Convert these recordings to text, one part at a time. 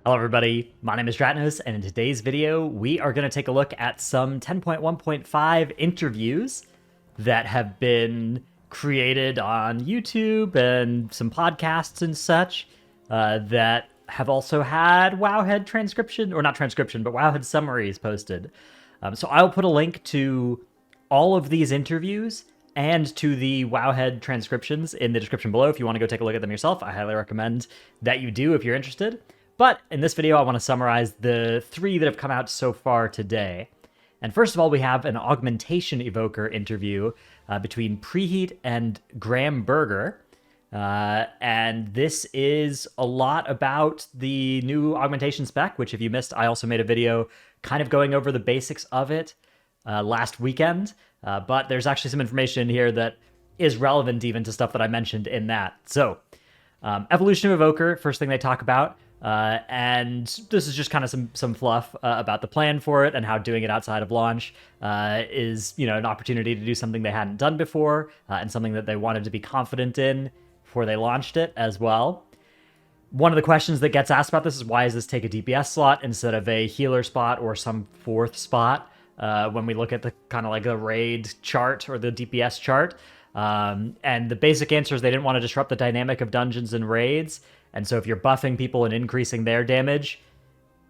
Hello everybody, my name is Dratnos, and in today's video, we are going to take a look at some 10.1.5 interviews that have been created on YouTube and some podcasts and such that have also had wowhead transcription, or not transcription, but wowhead summaries posted. So I'll put a link to all of these interviews and to the wowhead transcriptions in the description below if you want to go take a look at them yourself. I highly recommend that you do if you're interested. But in this video, I want to summarize the three that have come out so far today. And first of all, we have an Augmentation evoker interview between Preheat and Graham Berger. And this is a lot about the new Augmentation spec, which if you missed, I also made a video kind of going over the basics of it last weekend. But there's actually some information here that is relevant even to stuff that I mentioned in that. So, evolution of evoker, first thing they talk about. And this is just kind of some fluff about the plan for it and how doing it outside of launch is, an opportunity to do something they hadn't done before and something that they wanted to be confident in before they launched it as well. One of the questions that gets asked about this is why does this take a DPS slot instead of a healer spot or some fourth spot when we look at the kind of like the raid chart or the DPS chart. And the basic answer is they didn't want to disrupt the dynamic of dungeons and raids. And so if you're buffing people and increasing their damage,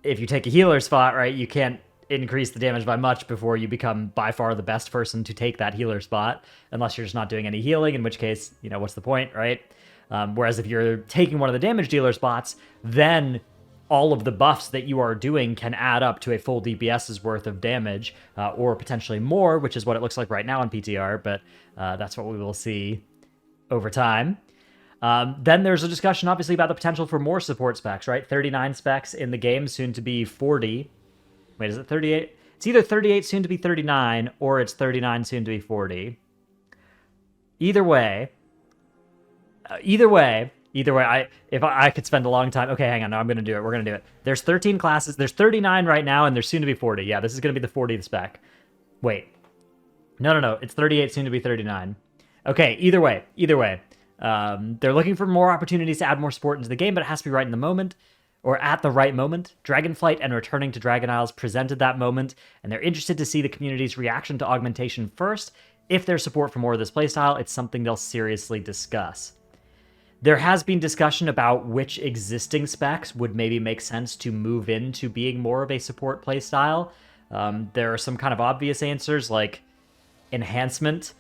if you take a healer spot, right, you can't increase the damage by much before you become by far the best person to take that healer spot, unless you're just not doing any healing, in which case, what's the point, right? Whereas if you're taking one of the damage dealer spots, then all of the buffs that you are doing can add up to a full DPS's worth of damage, or potentially more, which is what it looks like right now on PTR, but that's what we will see over time. Then there's a discussion, obviously, about the potential for more support specs, right? 39 specs in the game, soon to be 40. Wait, is it 38? It's either 38 soon to be 39, or it's 39 soon to be 40. Either way, if I could spend a long time. Okay, hang on. No, I'm going to do it. We're going to do it. There's 13 classes. There's 39 right now, and there's soon to be 40. Yeah, this is going to be the 40th spec. Wait. No. It's 38 soon to be 39. Okay, either way. They're looking for more opportunities to add more support into the game, but it has to be right in the moment, or at the right moment. Dragonflight and Returning to Dragon Isles presented that moment, and they're interested to see the community's reaction to Augmentation first. If there's support for more of this playstyle, it's something they'll seriously discuss. There has been discussion about which existing specs would maybe make sense to move into being more of a support playstyle. There are some kind of obvious answers, like enhancement,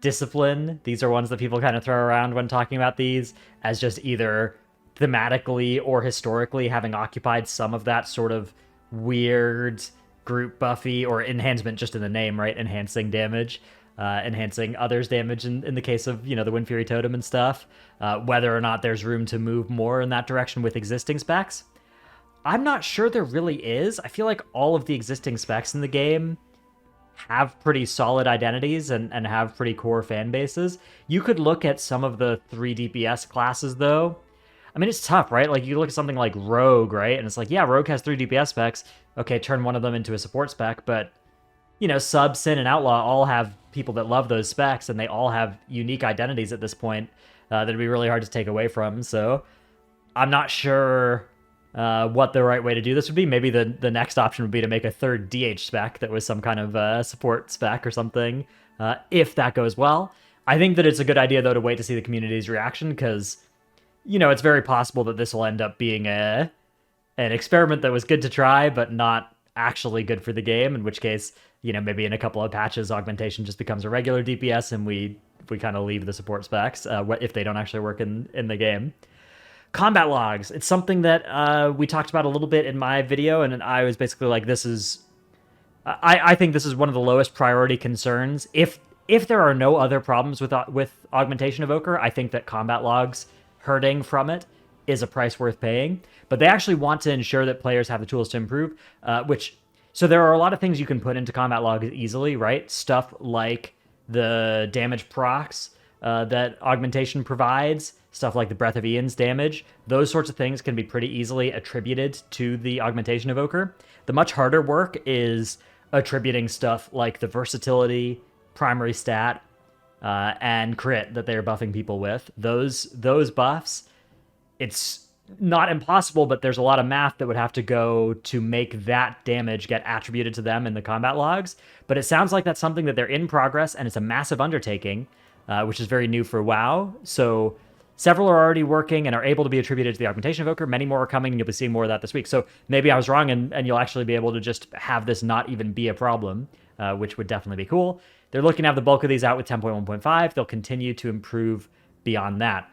discipline. These are ones that people kind of throw around when talking about these as just either thematically or historically having occupied some of that sort of weird group buffy, or enhancement just in the name, right? Enhancing damage, enhancing others' damage in the case of, the Wind Fury Totem and stuff. Whether or not there's room to move more in that direction with existing specs, I'm not sure there really is. I feel like all of the existing specs in the game have pretty solid identities and have pretty core fan bases. You could look at some of the 3 DPS classes, though. I mean, it's tough, right? Like, you look at something like Rogue, right? And it's like, yeah, Rogue has 3 DPS specs. Okay, turn one of them into a support spec, but, Sub, Sin, and Outlaw all have people that love those specs, and they all have unique identities at this point that'd be really hard to take away from. So I'm not sure what the right way to do this would be. Maybe the next option would be to make a 3rd DH spec that was some kind of support spec or something, if that goes well. I think that it's a good idea, though, to wait to see the community's reaction, because, it's very possible that this will end up being an experiment that was good to try, but not actually good for the game, in which case, maybe in a couple of patches, Augmentation just becomes a regular DPS, and we kind of leave the support specs if they don't actually work in the game. Combat logs. It's something that we talked about a little bit in my video, and I was basically like, I think this is one of the lowest priority concerns. If there are no other problems with Augmentation Evoker, I think that combat logs hurting from it is a price worth paying. But they actually want to ensure that players have the tools to improve, so there are a lot of things you can put into combat logs easily, right? Stuff like the damage procs that Augmentation provides, stuff like the Breath of Ian's damage. Those sorts of things can be pretty easily attributed to the Augmentation Evoker. The much harder work is attributing stuff like the versatility, primary stat, and crit that they're buffing people with. Those buffs, it's not impossible, but there's a lot of math that would have to go to make that damage get attributed to them in the combat logs. But it sounds like that's something that they're in progress, and it's a massive undertaking, which is very new for WoW. So several are already working and are able to be attributed to the Augmentation Evoker. Many more are coming, and you'll be seeing more of that this week. So maybe I was wrong, and you'll actually be able to just have this not even be a problem, which would definitely be cool. They're looking to have the bulk of these out with 10.1.5. They'll continue to improve beyond that.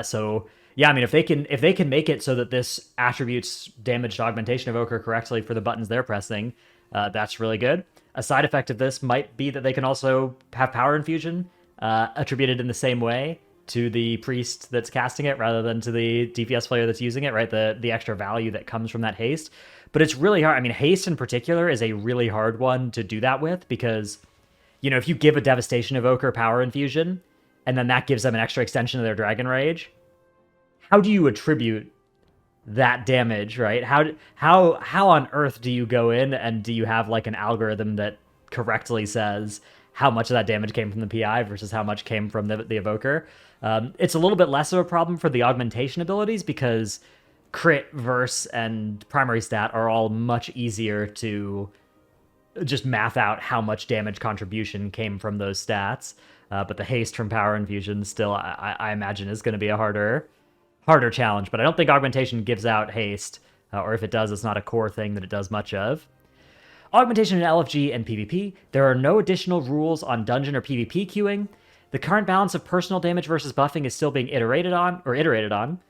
So yeah, I mean, if they can make it so that this attributes damage to Augmentation Evoker correctly for the buttons they're pressing, that's really good. A side effect of this might be that they can also have Power Infusion attributed in the same way to the priest that's casting it rather than to the DPS player that's using it, right? The extra value that comes from that haste. But it's really hard. I mean, haste in particular is a really hard one to do that with because, you know, if you give a Devastation Evoker Power Infusion, and then that gives them an extra extension of their Dragon Rage, how do you attribute that damage, right? How on earth do you go in and do you have like an algorithm that correctly says how much of that damage came from the PI versus how much came from the Evoker? It's a little bit less of a problem for the augmentation abilities because crit, verse, and primary stat are all much easier to just math out how much damage contribution came from those stats. But the haste from Power Infusion still, I imagine, is going to be a harder challenge. But I don't think Augmentation gives out haste, or if it does, it's not a core thing that it does much of. Augmentation in LFG and PvP. There are no additional rules on dungeon or PvP queuing. The current balance of personal damage versus buffing is still being iterated on,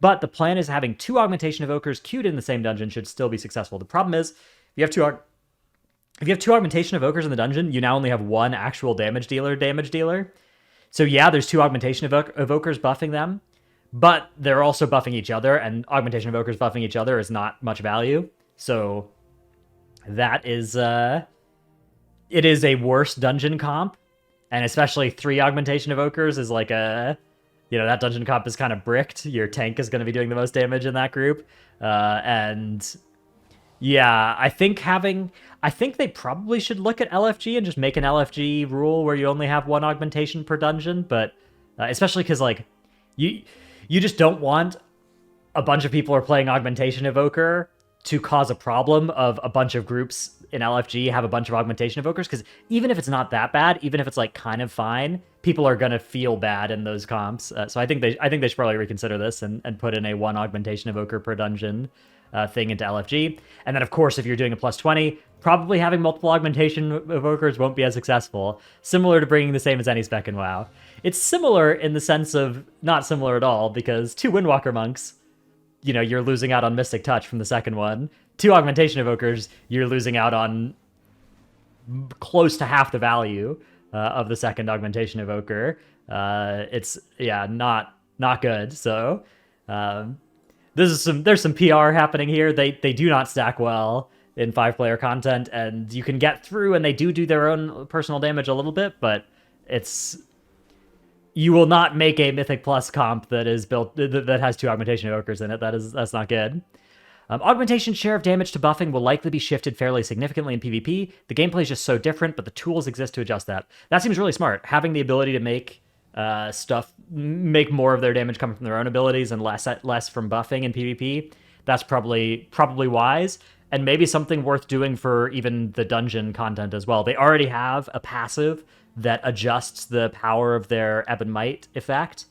but the plan is having 2 Augmentation Evokers queued in the same dungeon should still be successful. The problem is, if you have two Augmentation Evokers in the dungeon, you now only have 1 actual damage dealer. So yeah, there's 2 Augmentation Evokers buffing them, but they're also buffing each other, and Augmentation Evokers buffing each other is not much value. So that is, it is a worse dungeon comp, and especially 3 Augmentation Evokers is like a, you know, that dungeon comp is kind of bricked. Your tank is going to be doing the most damage in that group, and yeah, I think they probably should look at LFG and just make an LFG rule where you only have 1 augmentation per dungeon, but especially because, like, you just don't want a bunch of people are playing Augmentation Evoker to cause a problem of a bunch of groups in LFG have a bunch of Augmentation Evokers, because even if it's not that bad, even if it's, like, kind of fine, people are going to feel bad in those comps. So I think they should probably reconsider this and put in a 1 Augmentation Evoker per dungeon thing into LFG. And then, of course, if you're doing a +20, probably having multiple Augmentation Evokers won't be as successful. Similar to bringing the same as any spec in WoW. It's similar in the sense of not similar at all, because 2 Windwalker Monks, you know, you're losing out on Mystic Touch from the second one. 2 Augmentation Evokers, you're losing out on close to half the value of the second Augmentation Evoker. It's, yeah, not good. So there's some PR happening here. They do not stack well in 5-player content, and you can get through, and they do their own personal damage a little bit, but you will not make a Mythic Plus comp that is built that has 2 Augmentation Evokers in it. That's not good. Augmentation's share of damage to buffing will likely be shifted fairly significantly in PvP. The gameplay is just so different, but the tools exist to adjust that. That seems really smart. Having the ability to make make more of their damage coming from their own abilities and less from buffing in PvP. That's probably wise, and maybe something worth doing for even the dungeon content as well. They already have a passive that adjusts the power of their Ebb and Might effect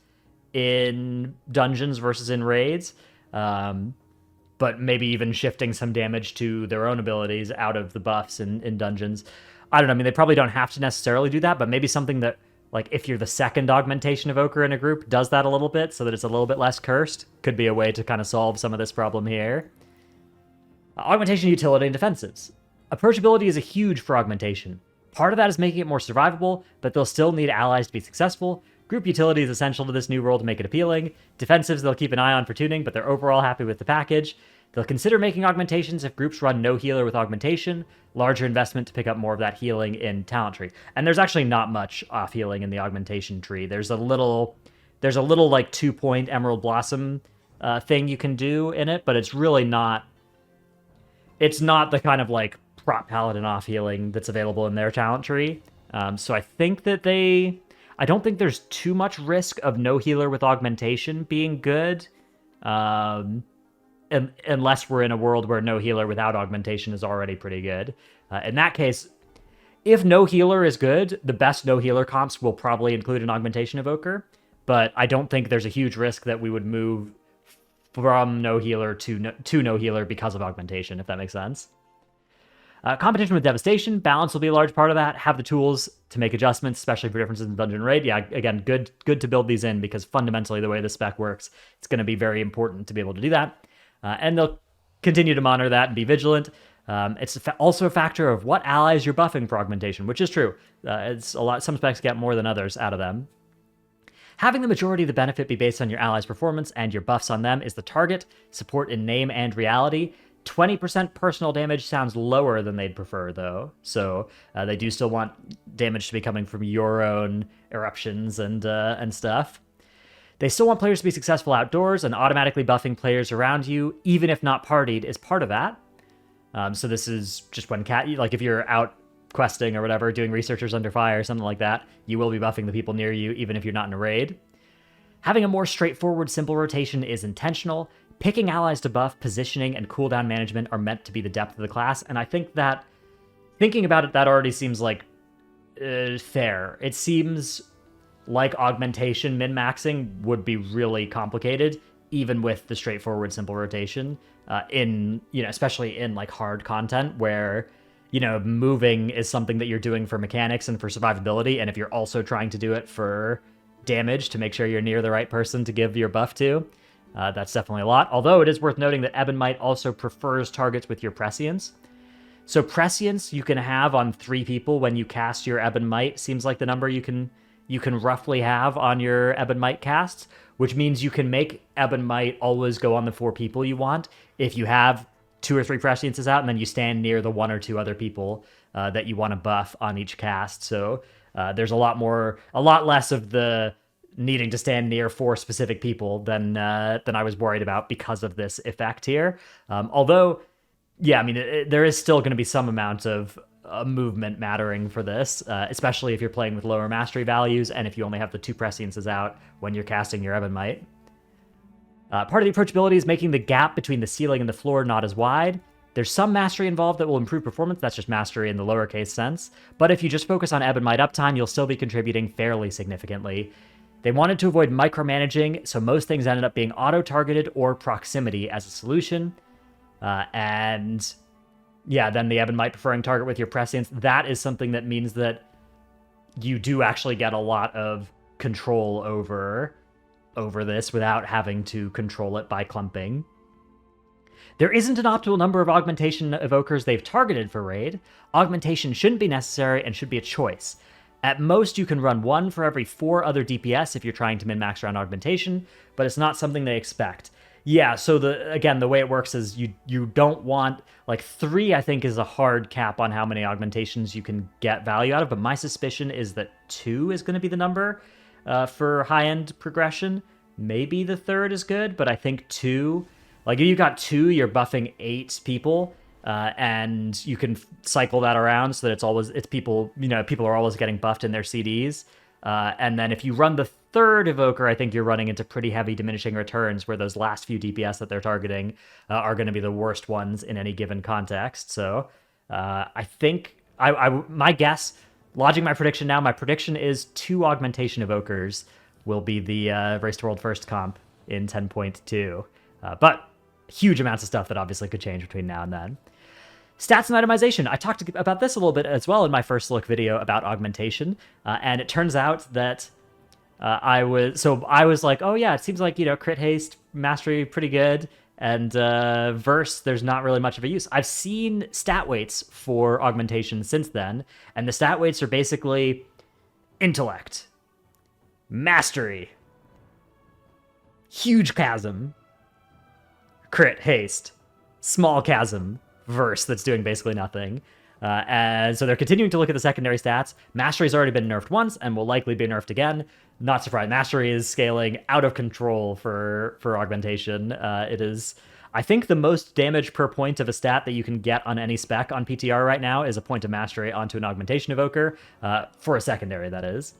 in dungeons versus in raids, but maybe even shifting some damage to their own abilities out of the buffs in dungeons. I don't know. I mean, they probably don't have to necessarily do that, but maybe something that, like, if you're the second Augmentation Evoker in a group, does that a little bit so that it's a little bit less cursed. Could be a way to kind of solve some of this problem here. Augmentation utility and defensives. Approachability is a huge for Augmentation. Part of that is making it more survivable, but they'll still need allies to be successful. Group utility is essential to this new role to make it appealing. Defensives they'll keep an eye on for tuning, but they're overall happy with the package. They'll consider making augmentations if groups run no healer with augmentation, larger investment to pick up more of that healing in talent tree. And there's actually not much off healing in the augmentation tree. There's a little like 2-point Emerald Blossom thing you can do in it, but it's really not. It's not the kind of like prop paladin off healing that's available in their talent tree. So I think that I don't think there's too much risk of no healer with augmentation being good Unless we're in a world where no healer without augmentation is already pretty good. In that case, if no healer is good, the best no healer comps will probably include an augmentation evoker, but I don't think there's a huge risk that we would move from no healer to no healer because of augmentation, if that makes sense. Competition with devastation, balance will be a large part of that. Have the tools to make adjustments, especially for differences in dungeon raid. Yeah, again, good to build these in because fundamentally the way the spec works, it's going to be very important to be able to do that. And they'll continue to monitor that and be vigilant. It's also a factor of what allies you're buffing for augmentation, which is true. It's a lot. Some specs get more than others out of them. Having the majority of the benefit be based on your allies' performance and your buffs on them is the target. Support in name and reality. 20% personal damage sounds lower than they'd prefer, though. So they do still want damage to be coming from your own eruptions and stuff. They still want players to be successful outdoors, and automatically buffing players around you, even if not partied, is part of that. So this is just when like if you're out questing or whatever, doing researchers under fire or something like that, you will be buffing the people near you, even if you're not in a raid. Having a more straightforward, simple rotation is intentional. Picking allies to buff, positioning, and cooldown management are meant to be the depth of the class, and I think that, thinking about it, that already seems like fair. It seems like augmentation min-maxing would be really complicated, even with the straightforward, simple rotation, especially in like hard content where, moving is something that you're doing for mechanics and for survivability, and if you're also trying to do it for damage to make sure you're near the right person to give your buff to, that's definitely a lot. Although it is worth noting that Ebon Might also prefers targets with your prescience. So prescience you can have on 3 people when you cast your Ebon Might. Seems like the number you can roughly have on your Ebon Might casts, which means you can make Ebon Might always go on the 4 people you want if you have 2 or 3 presciences out, and then you stand near the 1 or 2 other people that you want to buff on each cast. So there's a lot less of the needing to stand near 4 specific people than I was worried about because of this effect here. Although, yeah, I mean, there is still going to be some amount of movement mattering for this, especially if you're playing with lower mastery values and if you only have the 2 presciences out when you're casting your Ebon Might. Part of the approachability is making the gap between the ceiling and the floor not as wide. There's some mastery involved that will improve performance. That's just mastery in the lowercase sense. But if you just focus on Ebon Might uptime, you'll still be contributing fairly significantly. They wanted to avoid micromanaging, so most things ended up being auto-targeted or proximity as a solution. And yeah, then the Ebon Might preferring target with your prescience, that is something that means that you do actually get a lot of control over this without having to control it by clumping. There isn't an optimal number of augmentation evokers they've targeted for raid. Augmentation shouldn't be necessary and should be a choice. At most, you can run 1 for every 4 other DPS if you're trying to min-max around augmentation, but it's not something they expect. Yeah, so the way it works is you don't want, like 3 I think is a hard cap on how many augmentations you can get value out of, but my suspicion is that 2 is going to be the number for high-end progression. Maybe the 3rd is good, but I think 2, like if you got 2, you're buffing 8 people, and you can cycle that around so that it's people are always getting buffed in their CDs. And then if you run the 3rd evoker, I think you're running into pretty heavy diminishing returns where those last few DPS that they're targeting are going to be the worst ones in any given context. So I think my guess, lodging my prediction now, my prediction is 2 augmentation evokers will be the Race to World First comp in 10.2. But huge amounts of stuff that obviously could change between now and then. Stats and itemization. I talked about this a little bit as well in my first look video about augmentation, and it turns out that I was like, oh yeah, it seems like, crit haste, mastery pretty good, and verse, there's not really much of a use. I've seen stat weights for augmentation since then, and the stat weights are basically intellect, mastery, huge chasm, crit haste, small chasm, verse that's doing basically nothing. And so they're continuing to look at the secondary stats. Mastery's already been nerfed once and will likely be nerfed again. Not surprised. Mastery is scaling out of control for augmentation. It is, I think, the most damage per point of a stat that you can get on any spec on PTR right now is a point of mastery onto an augmentation evoker, for a secondary, that is.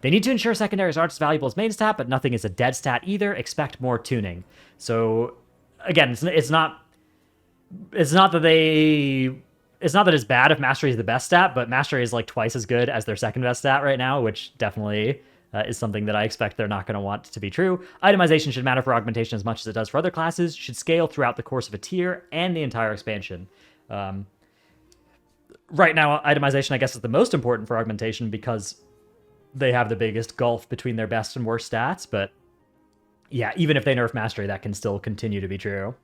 They need to ensure secondaries aren't as valuable as main stat, but nothing is a dead stat either. Expect more tuning. So again, it's not that it's bad if mastery is the best stat, but mastery is like twice as good as their second best stat right now, which definitely is something that I expect they're not going to want to be true. Itemization should matter for augmentation as much as it does for other classes. Should scale throughout the course of a tier and the entire expansion. Right now, itemization, I guess, is the most important for augmentation because they have the biggest gulf between their best and worst stats. But yeah, even if they nerf mastery, that can still continue to be true.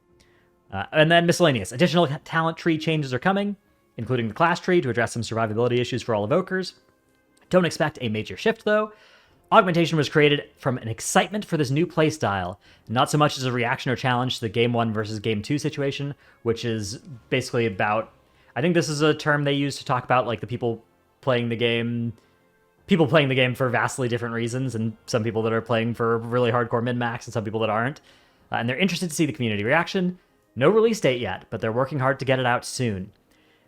And then miscellaneous. Additional talent tree changes are coming, including the class tree to address some survivability issues for all evokers. Don't expect a major shift, though. Augmentation was created from an excitement for this new playstyle, not so much as a reaction or challenge to the Game 1 versus Game 2 situation, which is basically about... I think this is a term they use to talk about like the people playing the game for vastly different reasons, and some people that are playing for really hardcore min-max and some people that aren't. And they're interested to see the community reaction. No release date yet, but they're working hard to get it out soon.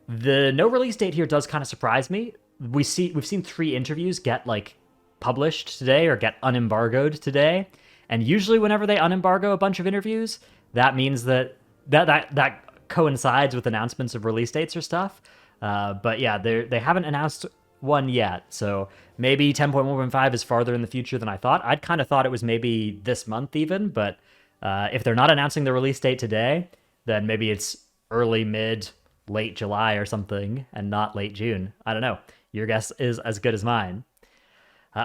The no release date here does kind of surprise me. We've seen 3 interviews get like published today or get unembargoed today, and usually whenever they unembargo a bunch of interviews, that means that coincides with announcements of release dates or stuff. But yeah, they haven't announced one yet, so maybe 10.1.5 is farther in the future than I thought. I'd kind of thought it was maybe this month even, but if they're not announcing the release date today, then maybe it's early, mid, late July or something, and not late June. I don't know. Your guess is as good as mine.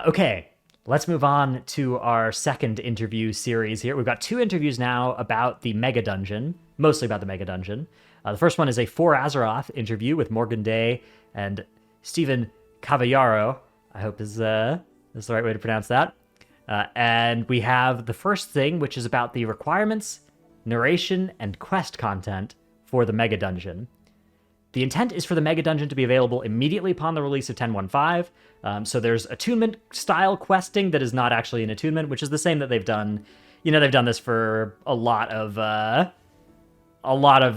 Okay, let's move on to our second interview series here. We've got 2 interviews now about the Megadungeon, mostly about the Megadungeon. The first one is a For Azeroth interview with Morgan Day and Stephen Cavallaro. I hope is the right way to pronounce that. And we have the first thing, which is about the requirements, narration, and quest content for the Megadungeon. The intent is for the Megadungeon to be available immediately upon the release of 10.1.5. So there's attunement-style questing that is not actually an attunement, which is the same that they've done. You know, they've done this for a lot of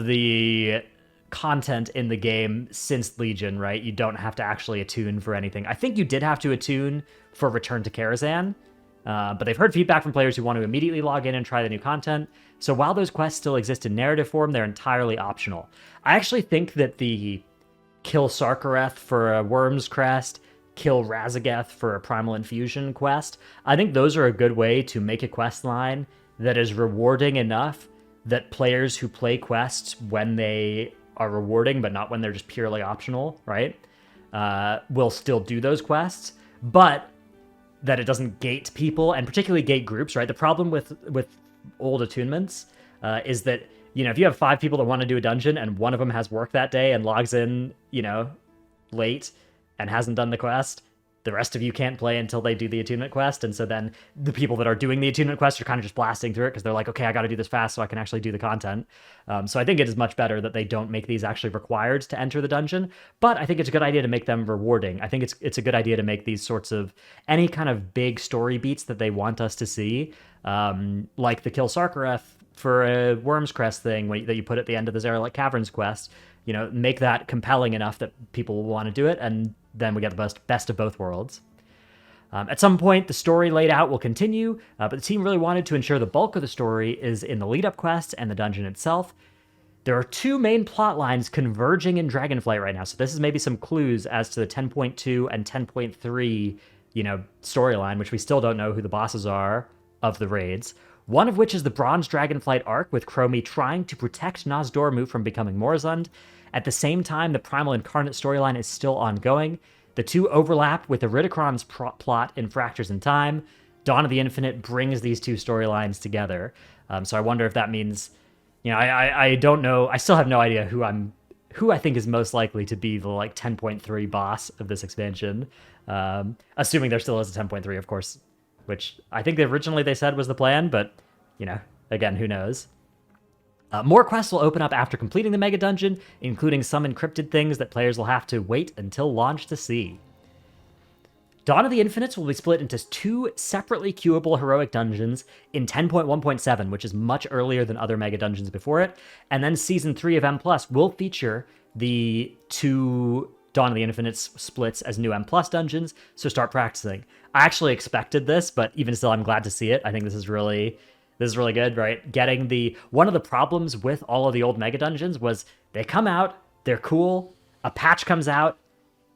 the content in the game since Legion, right? You don't have to actually attune for anything. I think you did have to attune for Return to Karazhan, but they've heard feedback from players who want to immediately log in and try the new content. So while those quests still exist in narrative form, they're entirely optional. I actually think that the kill Sarkareth for a Worm's Crest, kill Razageth for a Primal Infusion quest, I think those are a good way to make a quest line that is rewarding enough that players who play quests when they are rewarding, but not when they're just purely optional, right, will still do those quests, but that it doesn't gate people, and particularly gate groups, right? The problem with old attunements is that, you know, if you have 5 people that want to do a dungeon and one of them has work that day and logs in, you know, late and hasn't done the quest, the rest of you can't play until they do the attunement quest. And so then the people that are doing the attunement quest are kind of just blasting through it because they're like, okay, I got to do this fast so I can actually do the content. So I think it is much better that they don't make these actually required to enter the dungeon. But I think it's a good idea to make them rewarding. I think it's a good idea to make these sorts of any kind of big story beats that they want us to see, like the Kill Sarkareth for a Worm's Crest thing that you put at the end of the Zeralik Caverns quest. You know, make that compelling enough that people will want to do it, and then we get the best of both worlds. At some point, the story laid out will continue, but the team really wanted to ensure the bulk of the story is in the lead-up quests and the dungeon itself. There are 2 main plot lines converging in Dragonflight right now, so this is maybe some clues as to the 10.2 and 10.3, you know, storyline, which we still don't know who the bosses are of the raids. One of which is the Bronze Dragonflight arc, with Chromie trying to protect Nozdormu from becoming Morzund. At the same time, the Primal Incarnate storyline is still ongoing. The 2 overlap with Iridikron's plot in Fractures in Time. Dawn of the Infinite brings these 2 storylines together. So I wonder if that means, you know, I don't know. I still have no idea who I think is most likely to be the like 10.3 boss of this expansion. Assuming there still is a 10.3, of course, which I think originally they said was the plan, but, you know, again, who knows? More quests will open up after completing the Mega Dungeon, including some encrypted things that players will have to wait until launch to see. Dawn of the Infinites will be split into 2 separately queuable heroic dungeons in 10.1.7, which is much earlier than other Mega Dungeons before it, and then Season 3 of M+, will feature the 2 Dawn of the Infinite splits as new M plus dungeons, so start practicing. I actually expected this, but even still, I'm glad to see it. I think this is really good, right? Getting one of the problems with all of the old Megadungeons was they come out, they're cool, a patch comes out,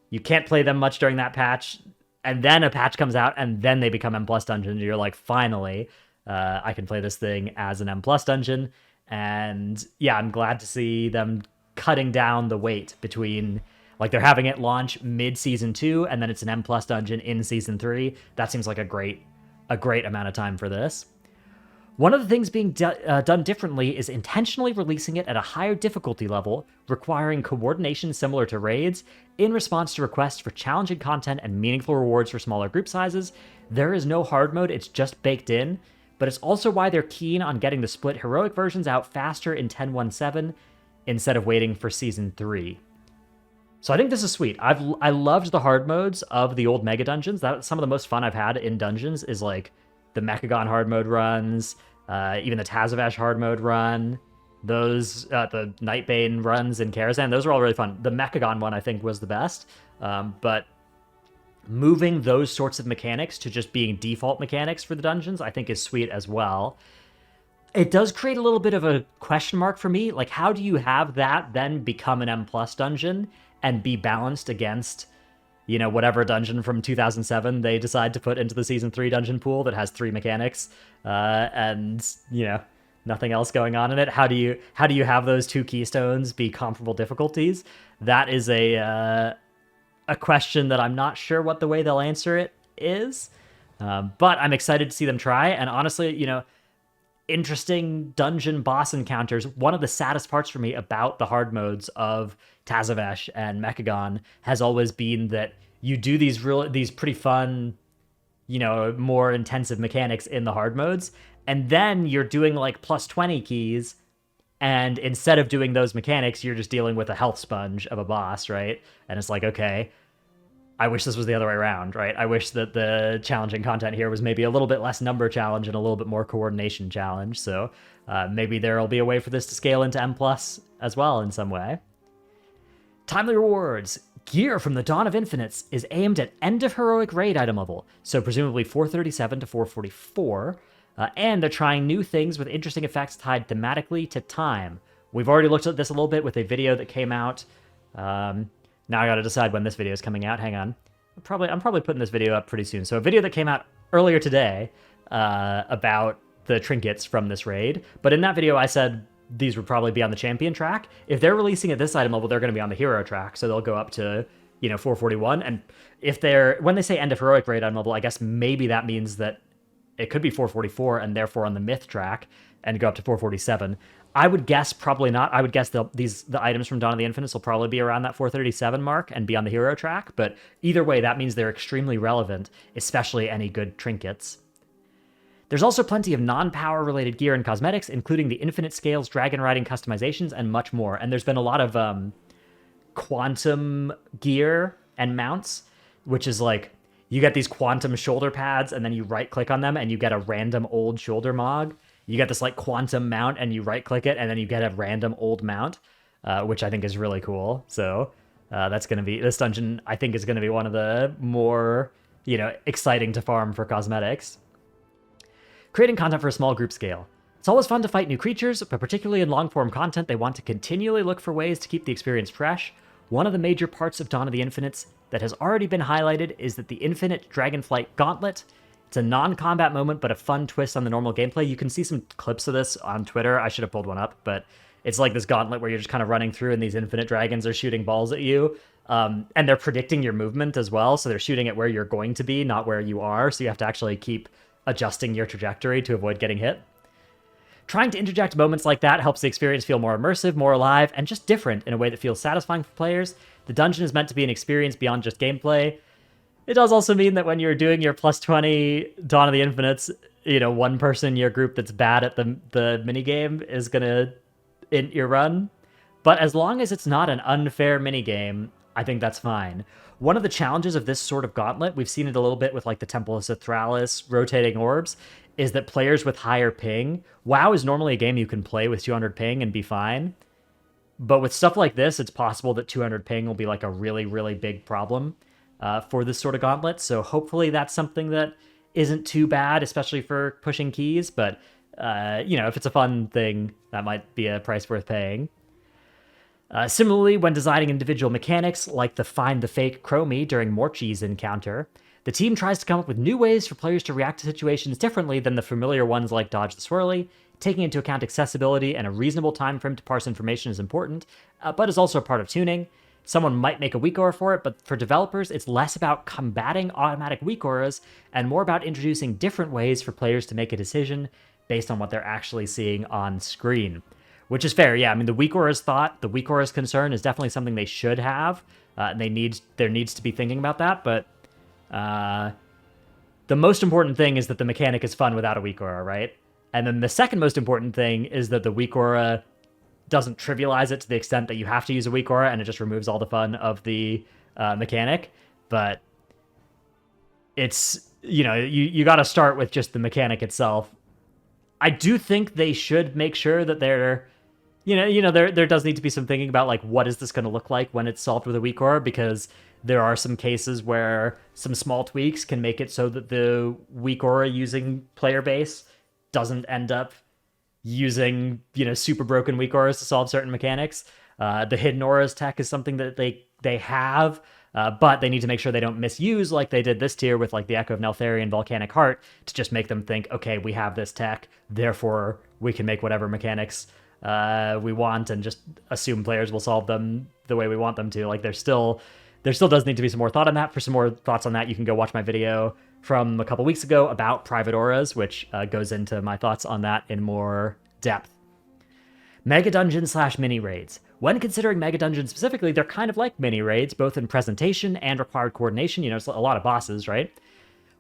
you can't play them much during that patch, and then a patch comes out, and then they become M plus dungeons, and you're like, finally, I can play this thing as an M plus dungeon. And yeah, I'm glad to see them cutting down the wait between, like, they're having it launch mid season 2 and then it's an M plus dungeon in season 3. That seems like a great amount of time for this. One of the things being done differently is intentionally releasing it at a higher difficulty level, requiring coordination similar to raids, in response to requests for challenging content and meaningful rewards for smaller group sizes. There is no hard mode, it's just baked in, but it's also why they're keen on getting the split heroic versions out faster in 10.1.7 instead of waiting for Season 3. So I think this is sweet. I loved the hard modes of the old Mega Dungeons. That's some of the most fun I've had in dungeons is like the Mechagon hard mode runs, even the Tazavesh hard mode run, those the Nightbane runs in Karazhan. Those are all really fun. The Mechagon one I think was the best, but moving those sorts of mechanics to just being default mechanics for the dungeons I think is sweet as well. It does create a little bit of a question mark for me. Like, how do you have that then become an M plus dungeon and be balanced against, you know, whatever dungeon from 2007 they decide to put into the Season 3 dungeon pool that has 3 mechanics and, you know, nothing else going on in it? How do you have those 2 keystones be comparable difficulties? That is a question that I'm not sure what the way they'll answer it is, but I'm excited to see them try. And honestly, you know, interesting dungeon boss encounters. One of the saddest parts for me about the hard modes of Tazavesh and Mechagon has always been that you do these pretty fun, you know, more intensive mechanics in the hard modes, and then you're doing like plus 20 keys, and instead of doing those mechanics, you're just dealing with a health sponge of a boss, right? And it's like, okay, I wish this was the other way around, right? I wish that the challenging content here was maybe a little bit less number challenge and a little bit more coordination challenge. So maybe there'll be a way for this to scale into M+ as well in some way. Timely rewards. Gear from the Dawn of Infinites is aimed at end of heroic raid item level, so presumably 437 to 444. And they're trying new things with interesting effects tied thematically to time. We've already looked at this a little bit with a video that came out. Now I gotta decide when this video is coming out. Hang on. I'm probably putting this video up pretty soon. So a video that came out earlier today about the trinkets from this raid. But in that video, I said these would probably be on the champion track. If they're releasing at this item level, they're going to be on the hero track. So they'll go up to, you know, 441. And when they say end of heroic raid item level, I guess maybe that means that it could be 444 and therefore on the myth track and go up to 447. I would guess probably not. I would guess the items from Dawn of the Infinites will probably be around that 437 mark and be on the hero track. But either way, that means they're extremely relevant, especially any good trinkets. There's also plenty of non-power related gear and cosmetics, including the infinite scales, dragon riding customizations, and much more. And there's been a lot of quantum gear and mounts, which is like, you get these quantum shoulder pads, and then you right-click on them, and you get a random old shoulder mog. You get this like quantum mount, and you right-click it, and then you get a random old mount, which I think is really cool. So this dungeon, I think, is going to be one of the more, you know, exciting to farm for cosmetics. Creating content for a small group scale. It's always fun to fight new creatures, but particularly in long-form content, they want to continually look for ways to keep the experience fresh. One of the major parts of Dawn of the Infinites that has already been highlighted is that the Infinite Dragonflight Gauntlet. It's a non-combat moment, but a fun twist on the normal gameplay. You can see some clips of this on Twitter. I should have pulled one up, but it's like this gauntlet where you're just kind of running through and these infinite dragons are shooting balls at you. And they're predicting your movement as well, so they're shooting at where you're going to be, not where you are, so you have to actually keep adjusting your trajectory to avoid getting hit. Trying to interject moments like that helps the experience feel more immersive, more alive, and just different in a way that feels satisfying for players. The dungeon is meant to be an experience beyond just gameplay. It does also mean that when you're doing your plus 20 Dawn of the Infinites, you know, one person in your group that's bad at the minigame is gonna int your run. But as long as it's not an unfair minigame, I think that's fine. One of the challenges of this sort of gauntlet, we've seen it a little bit with like the Temple of Sithralis rotating orbs, is that players with higher ping, WoW is normally a game you can play with 200 ping and be fine. But with stuff like this, it's possible that 200 ping will be like a really, really big problem for this sort of gauntlet. So hopefully that's something that isn't too bad, especially for pushing keys. But, if it's a fun thing, that might be a price worth paying. Similarly, when designing individual mechanics, like the Find the Fake Chromie during Morchi's encounter, the team tries to come up with new ways for players to react to situations differently than the familiar ones like Dodge the Swirly. Taking into account accessibility and a reasonable time frame to parse information is important, but is also a part of tuning. Someone might make a weak aura for it, but for developers, it's less about combating automatic weak auras and more about introducing different ways for players to make a decision based on what they're actually seeing on screen. Which is fair, yeah. I mean, the weak aura's thought, the weak aura's concern is definitely something they should have, and there needs to be thinking about that, but the most important thing is that the mechanic is fun without a weak aura, right? And then the second most important thing is that the weak aura doesn't trivialize it to the extent that you have to use a weak aura and it just removes all the fun of the mechanic. But it's, you got to start with just the mechanic itself. I do think they should make sure that there does need to be some thinking about, like, what is this going to look like when it's solved with a weak aura, because there are some cases where some small tweaks can make it so that the weak aura using player base doesn't end up using, super broken weak auras to solve certain mechanics. The hidden auras tech is something that they have, but they need to make sure they don't misuse, like they did this tier with, like, the Echo of Neltharion and Volcanic Heart, to just make them think, okay, we have this tech, therefore we can make whatever mechanics we want and just assume players will solve them the way we want them to. Like, there still does need to be some more thought on that. For some more thoughts on that, you can go watch my video from a couple weeks ago about private auras, which goes into my thoughts on that in more depth. Megadungeon / mini raids. When considering Megadungeon specifically, they're kind of like mini raids, both in presentation and required coordination. It's a lot of bosses, right?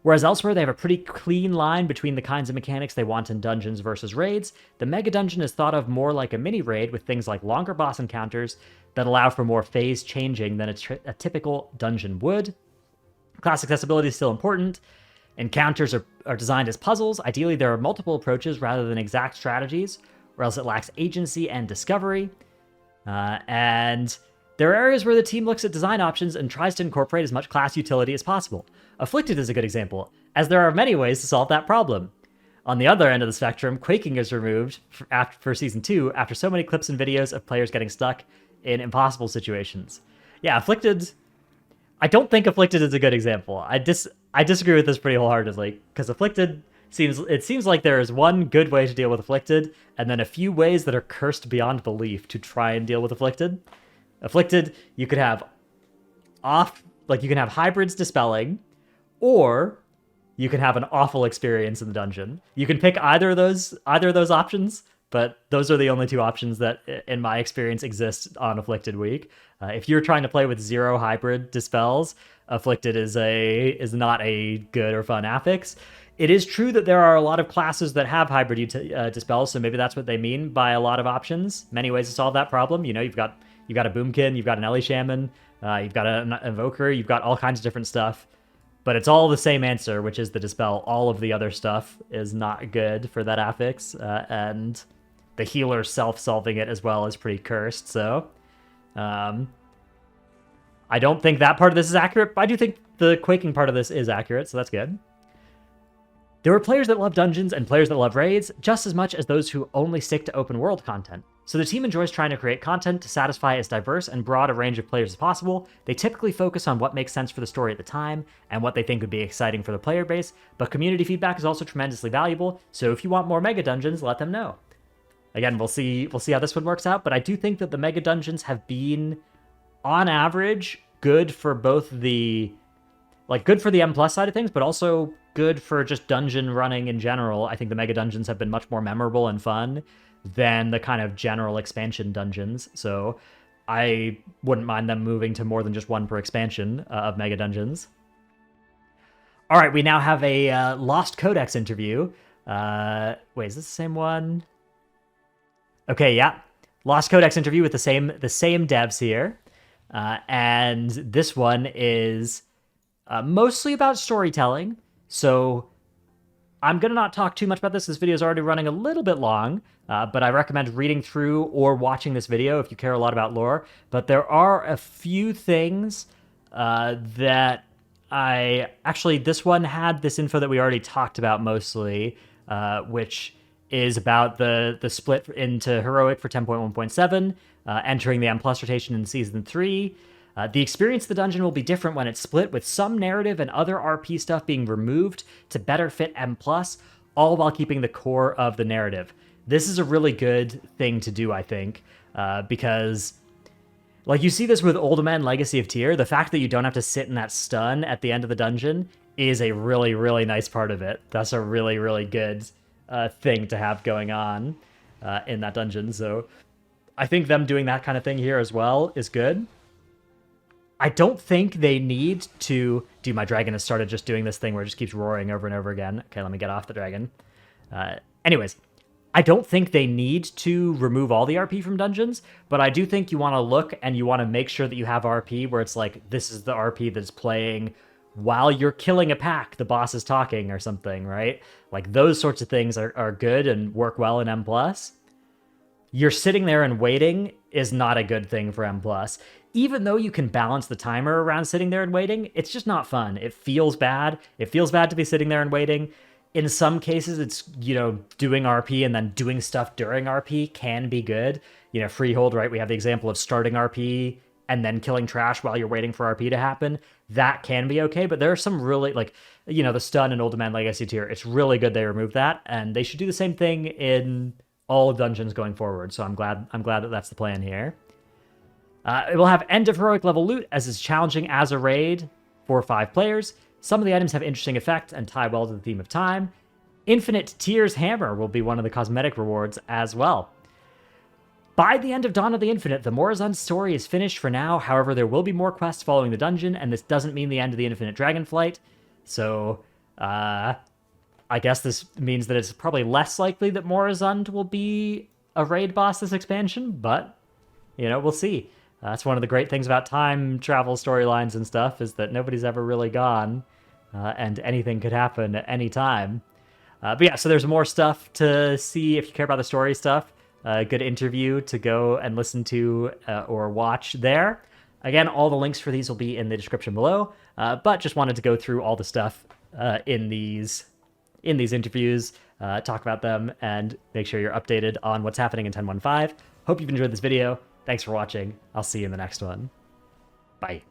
Whereas elsewhere, they have a pretty clean line between the kinds of mechanics they want in dungeons versus raids. The Megadungeon is thought of more like a mini raid, with things like longer boss encounters that allow for more phase changing than a typical dungeon would. Class accessibility is still important. Encounters are designed as puzzles. Ideally, there are multiple approaches rather than exact strategies, or else it lacks agency and discovery. And there are areas where the team looks at design options and tries to incorporate as much class utility as possible. Afflicted is a good example, as there are many ways to solve that problem. On the other end of the spectrum, Quaking is removed for Season 2 after so many clips and videos of players getting stuck in impossible situations. Yeah, Afflicted... I don't think Afflicted is a good example. I disagree with this pretty wholeheartedly, because Afflicted seems like there is one good way to deal with Afflicted, and then a few ways that are cursed beyond belief to try and deal with Afflicted. Afflicted, you could have you can have hybrids dispelling, or you can have an awful experience in the dungeon. You can pick either of those options, but those are the only two options that, in my experience, exist on Afflicted Week. If you're trying to play with 0 hybrid dispels, Afflicted is not a good or fun affix. It is true that there are a lot of classes that have hybrid dispels, so maybe that's what they mean by a lot of options. Many ways to solve that problem. You've got a Boomkin, you've got an Ellie Shaman, you've got an evoker, you've got all kinds of different stuff. But it's all the same answer, which is the dispel. All of the other stuff is not good for that affix, and the healer self-solving it as well is pretty cursed, so... I don't think that part of this is accurate, but I do think the Quaking part of this is accurate, so that's good. There are players that love dungeons and players that love raids just as much as those who only stick to open world content. So the team enjoys trying to create content to satisfy as diverse and broad a range of players as possible. They typically focus on what makes sense for the story at the time and what they think would be exciting for the player base, but community feedback is also tremendously valuable, so if you want more Mega Dungeons, let them know. Again, we'll see how this one works out, but I do think that the Mega Dungeons have been, on average, good for both good for the M+ side of things, but also good for just dungeon running in general. I think the Mega Dungeons have been much more memorable and fun than the kind of general expansion dungeons, so I wouldn't mind them moving to more than just one per expansion of Mega Dungeons. All right, we now have a Lost Codex interview. Wait, is this the same one? Okay, yeah. Lost Codex interview with the same devs here. And this one is mostly about storytelling. So I'm going to not talk too much about this. This video is already running a little bit long, but I recommend reading through or watching this video if you care a lot about lore. But there are a few things that actually, this one had this info that we already talked about mostly, which is about the split into heroic for 10.1.7, entering the M+ rotation in Season 3. The experience of the dungeon will be different when it's split, with some narrative and other RP stuff being removed to better fit M+, all while keeping the core of the narrative. This is a really good thing to do, I think, because like you see this with Ultima Legacy of Tyr, the fact that you don't have to sit in that stun at the end of the dungeon is a really, really nice part of it. That's a really, really good thing to have going on in that dungeon. So I think them doing that kind of thing here as well is good. I don't think they need to... Dude, my dragon has started just doing this thing where it just keeps roaring over and over again. Okay, let me get off the dragon. Anyways, I don't think they need to remove all the RP from dungeons, but I do think you want to look and you want to make sure that you have RP where it's like, this is the RP that's playing while you're killing a pack, the boss is talking or something, right? Like, those sorts of things are good and work well in M+. You're sitting there and waiting is not a good thing for M+. Even though you can balance the timer around sitting there and waiting, it's just not fun. It feels bad. It feels bad to be sitting there and waiting. In some cases, it's, doing RP and then doing stuff during RP can be good. Freehold, right? We have the example of starting RP and then killing trash while you're waiting for RP to happen. That can be okay, but there are some really, the stun in Ultima Legacy Tier. It's really good they removed that, and they should do the same thing in all dungeons going forward. So I'm glad that that's the plan here. It will have end of heroic level loot, as is challenging as a raid for 5 players. Some of the items have interesting effects and tie well to the theme of time. Infinite Tears Hammer will be one of the cosmetic rewards as well. By the end of Dawn of the Infinite, the Morazon story is finished for now. However, there will be more quests following the dungeon, and this doesn't mean the end of the Infinite Dragonflight. So, I guess this means that it's probably less likely that Morazon will be a raid boss this expansion, but, we'll see. That's one of the great things about time travel storylines and stuff, is that nobody's ever really gone, and anything could happen at any time. But yeah, so there's more stuff to see if you care about the story stuff. A good interview to go and listen to or watch there. Again, all the links for these will be in the description below, but just wanted to go through all the stuff in these interviews, talk about them, and make sure you're updated on what's happening in 10.1.5. Hope you've enjoyed this video. Thanks for watching. I'll see you in the next one. Bye.